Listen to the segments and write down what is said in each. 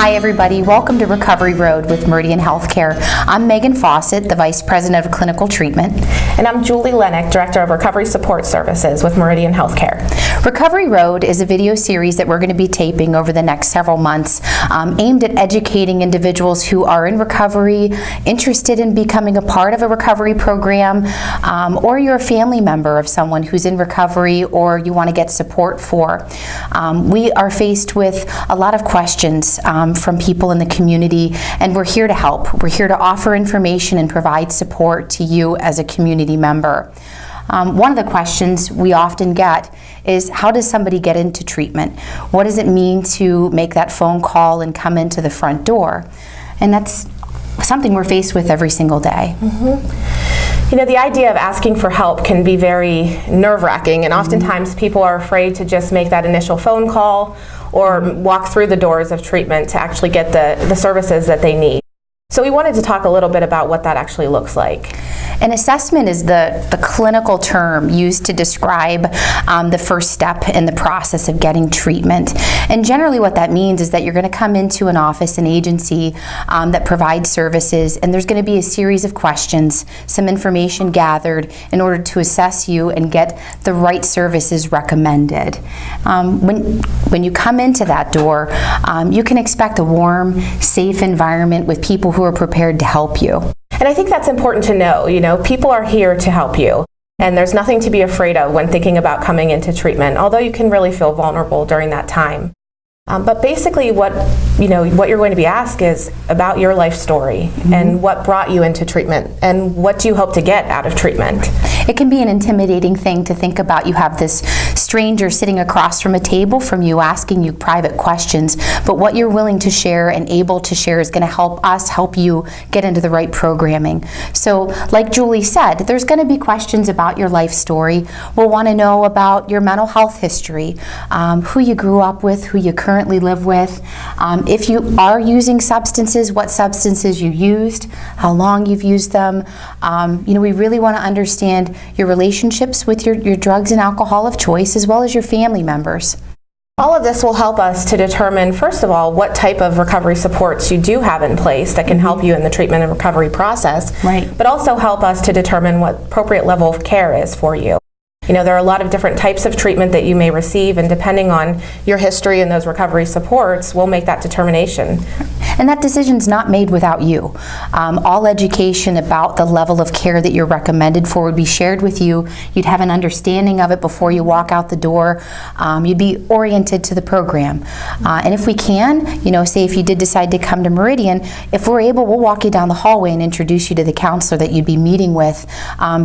Hi everybody, welcome to Recovery Road with Meridian HealthCare. I'm Meghan Fawcett, the Vice President of Clinical Treatment. And I'm Julie Lenyk, Director of Recovery Support Services with Meridian HealthCare. Recovery Road is a video series that we're going to be taping over the next several months aimed at educating individuals who are in recovery, interested in becoming a part of a recovery program, or you're a family member of someone who's in recovery or you want to get support for. We are faced with a lot of questions from people in the community, and we're here to help. We're here to offer information and provide support to you as a community member. One of the questions we often get is, how does somebody get into treatment? What does it mean to make that phone call and come into the front door? And that's something we're faced with every single day. You know, the idea of asking for help can be very nerve-wracking, and oftentimes people are afraid to just make that initial phone call or walk through the doors of treatment to actually get the services that they need. So we wanted to talk a little bit about what that actually looks like. An assessment is the clinical term used to describe the first step in the process of getting treatment. And generally what that means is that you're going to come into an office, an agency that provides services, and there's going to be a series of questions, some information gathered in order to assess you and get the right services recommended. When you come into that door, you can expect a warm, safe environment with people who are prepared to help you. And I think that's important to know. You know, people are here to help you, and there's nothing to be afraid of when thinking about coming into treatment, although you can really feel vulnerable during that time. But basically what you're going to be asked is about your life story and what brought you into treatment and what do you hope to get out of treatment. It can be an intimidating thing to think about. You have this stranger sitting across from a table from you asking you private questions, but what you're willing to share and able to share is going to help you get into the right programming. So like Julie said, there's going to be questions about your life story. We'll want to know about your mental health history, who you grew up with, who you currently live with, if you are using substances, what substances you used, how long you've used them. We really want to understand your relationships with your drugs and alcohol of choice, as well as your family members. All of this will help us to determine, first of all, what type of recovery supports you do have in place that can help you in the treatment and recovery process, but also help us to determine what appropriate level of care is for you. You know, there are a lot of different types of treatment that you may receive, and depending on your history and those recovery supports, we'll make that determination. And that decision's not made without you. All education about the level of care that you're recommended for would be shared with you. You'd have an understanding of it before you walk out the door. You'd be oriented to the program. And if we can, say if you did decide to come to Meridian, if we're able, we'll walk you down the hallway and introduce you to the counselor that you'd be meeting with.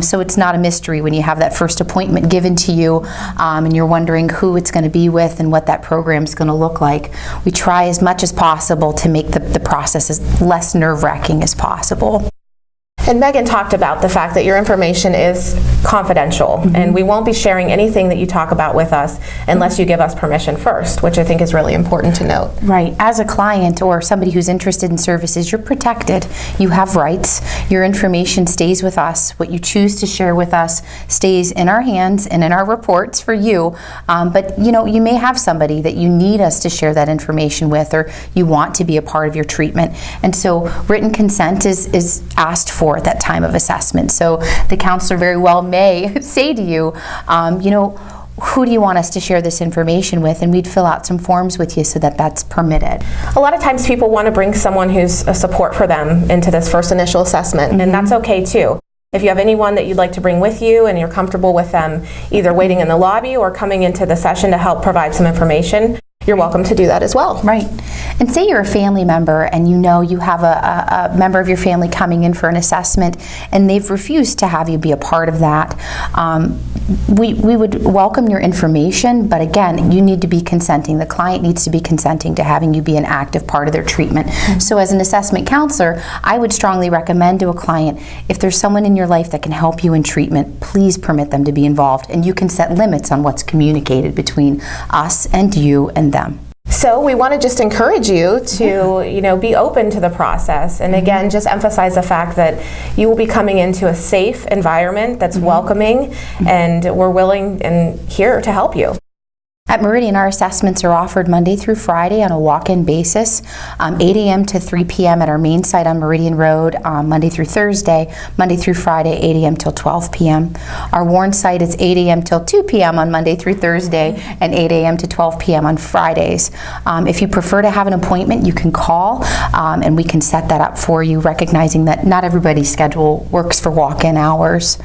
So it's not a mystery when you have that first appointment given to you and you're wondering who it's going to be with and what that program's going to look like. We try as much as possible to make the process as less nerve-wracking as possible. And Meghan talked about the fact that your information is confidential, and we won't be sharing anything that you talk about with us unless you give us permission first, which I think is really important to note. Right. As a client or somebody who's interested in services, you're protected. You have rights. Your information stays with us. What you choose to share with us stays in our hands and in our reports for you. But you may have somebody that you need us to share that information with, or you want to be a part of your treatment. And so written consent is asked for at that time of assessment. So the counselor very well may say to you, who do you want us to share this information with? And we'd fill out some forms with you so that that's permitted. A lot of times people want to bring someone who's a support for them into this first initial assessment, and that's okay too. If you have anyone that you'd like to bring with you and you're comfortable with them either waiting in the lobby or coming into the session to help provide some information, you're welcome to do that as well. Right. And say you're a family member and you have a member of your family coming in for an assessment and they've refused to have you be a part of that. We would welcome your information, but again, you need to be consenting. The client needs to be consenting to having you be an active part of their treatment. So as an assessment counselor, I would strongly recommend to a client, if there's someone in your life that can help you in treatment, please permit them to be involved, and you can set limits on what's communicated between us and you and them. So we want to just encourage you to, be open to the process, and again, just emphasize the fact that you will be coming into a safe environment that's welcoming, and we're willing and here to help you. At Meridian, our assessments are offered Monday through Friday on a walk-in basis, 8 a.m. to 3 p.m. at our main site on Meridian Road, Monday through Thursday, Monday through Friday, 8 a.m. till 12 p.m. Our Warren site is 8 a.m. till 2 p.m. on Monday through Thursday, and 8 a.m. to 12 p.m. on Fridays. If you prefer to have an appointment, you can call, and we can set that up for you, recognizing that not everybody's schedule works for walk-in hours.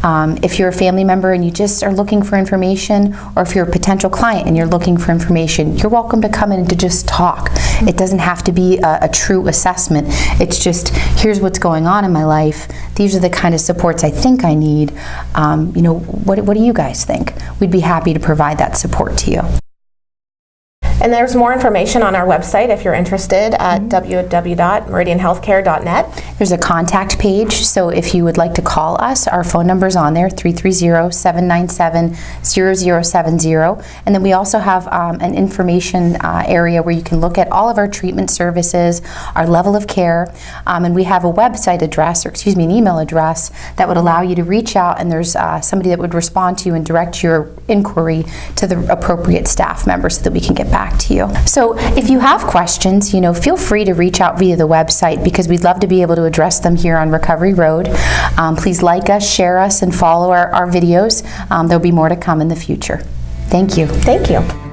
If you're a family member and you just are looking for information, or if you're a potential client and you're looking for information, you're welcome to come in and to just talk. It doesn't have to be a true assessment. It's just, here's what's going on in my life. These are the kind of supports I think I need. What do you guys think? We'd be happy to provide that support to you. And there's more information on our website if you're interested at www.meridianhealthcare.net. There's a contact page, so if you would like to call us, our phone number's on there, 330-797-0070. And then we also have an information area where you can look at all of our treatment services, our level of care, and we have a website address, an email address that would allow you to reach out, and there's somebody that would respond to you and direct your inquiry to the appropriate staff member so that we can get back to you. So if you have questions, feel free to reach out via the website, because we'd love to be able to address them here on Recovery Road. Please like us, share us, and follow our videos. There'll be more to come in the future. Thank you. Thank you.